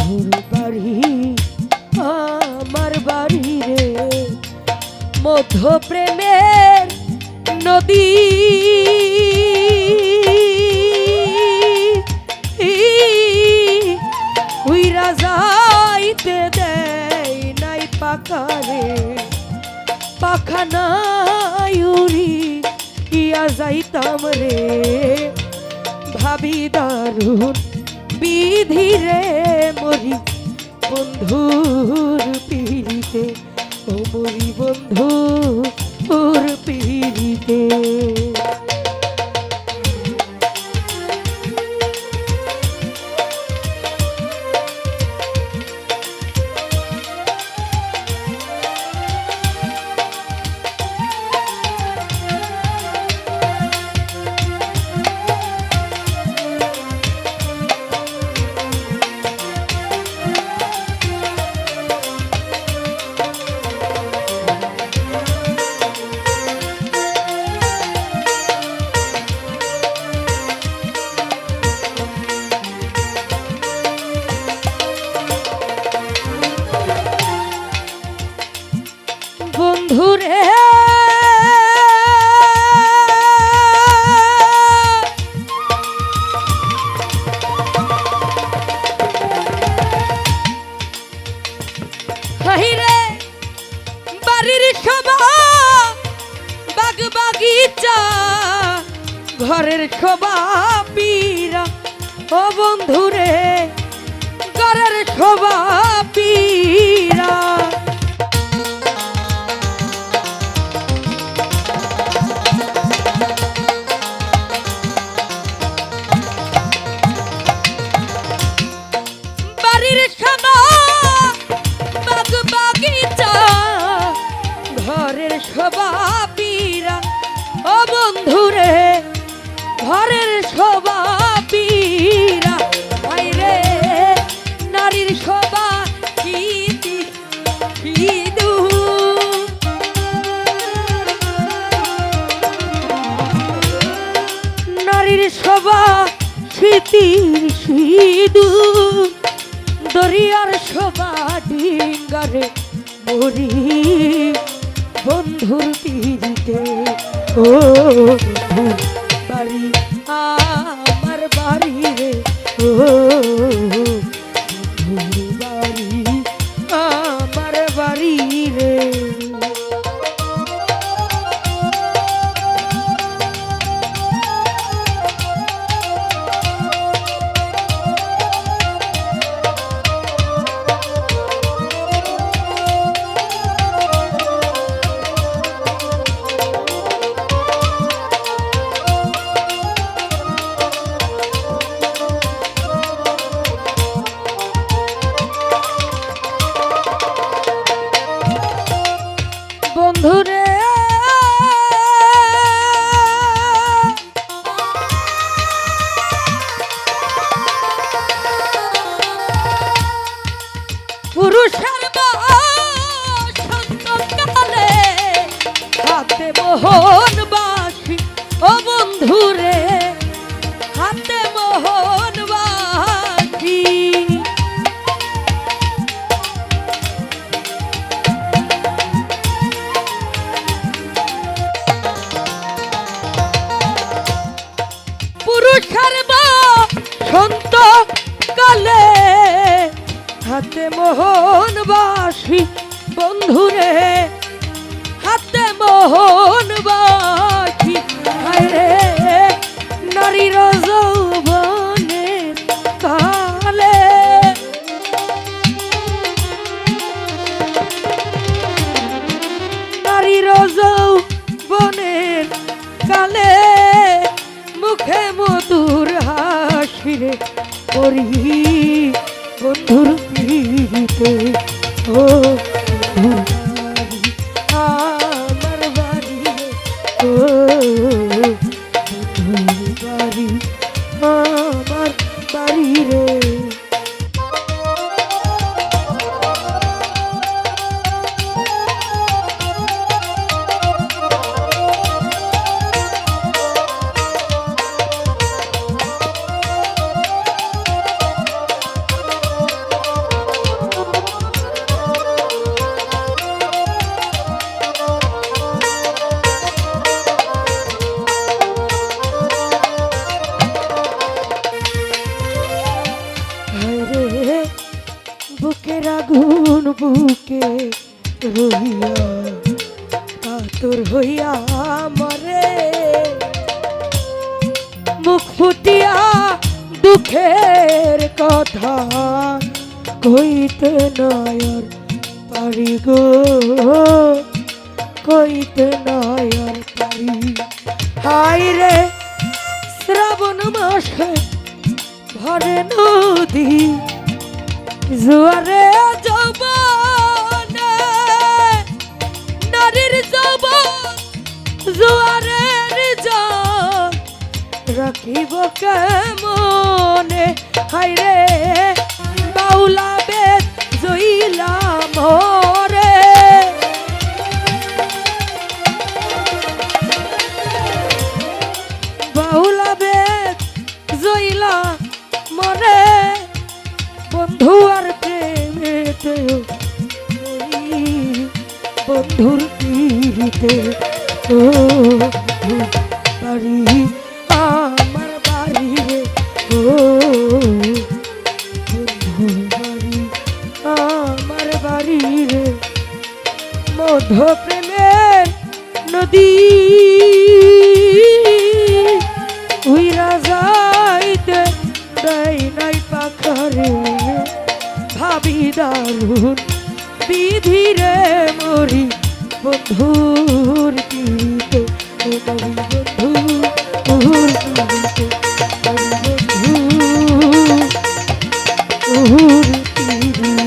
বন্ধুর বাড়ি আমার বাড়ি রে, মধ্য প্রেমের নদী উইরা যাইতে দেয় নাই পাখারে, পাখা নাই উড়ি ইয়া যাইতাম রে, ভাবি দারুণ বিধি রে মরি বন্ধুর পিড়িতে, ও মরি বন্ধুর পিড়িতে। বন্ধুরে হাইরে বাড়ির শোভা বাগ বাগিচা ঘরের শোভা পীরা, ও বন্ধুরে ঘরের শোভা পীরা। ঘরের শোভা পীরা, ও বন্ধুরে ঘরের শোভা পীরা, আইরে নারীর শোভা সিধু, নারীর শোভা স্মৃতির সিধু, দরিয়ার শোভা ডিঙ্গারে মরি বন্ধুর পিড়িতে, ও বন্ধুর বাড়ি আমার বাড়ি রে, ও বন্ধুর বাড়ি আমার বাড়ি রে। বন্ধুরে পুরুষের বসন্তকালে হাতে মোহন বাসি, ও বন্ধুরে হাতে মোহন বাসি। পুরুষের বসন্ত কালে হাতে মোহন বাসি, বন্ধুরে হাতে মোহন বাসি। আরে নারীর যৌবনের কালে, নারীর যৌবনের কালে মুখে মধুর হাসিরে করি বন্ধুর পিড়িতে, ও আমার বাড়ি, ও বন্ধুর বাড়ি আমার বাড়ি রে। বুকের আগুন বুকে রহিয়া কাতর হইয়া মরে মুখ ফুটিয়া দুঃখের কথা কইতে নয়র পারি গো কইতে নয়র পারি হাই রে শ্রাবণ মাসে ভরে নদী জোয়ারে যৌবনে নারীর যৌবন জোয়ারের জল রাখিব কেমনে হাই রে বাউলা বেদ জইলা মরে বাউলা বেদ জইলা মরে বন্ধু আর প্রেমেতে বন্ধুর পিড়িতে ও বাড়ি আমার বাড়ি রে ও বন্ধু বাড়ি আমার বাড়ি রে মধ্য প্রেমের নদী উইরা যাইতে দেয় নাই পাখরে ভাবি দারুণ বিধি রে মরি বন্ধুর পিড়িতে মরি বন্ধুর পিড়িতে মরি বন্ধুর পিড়িতে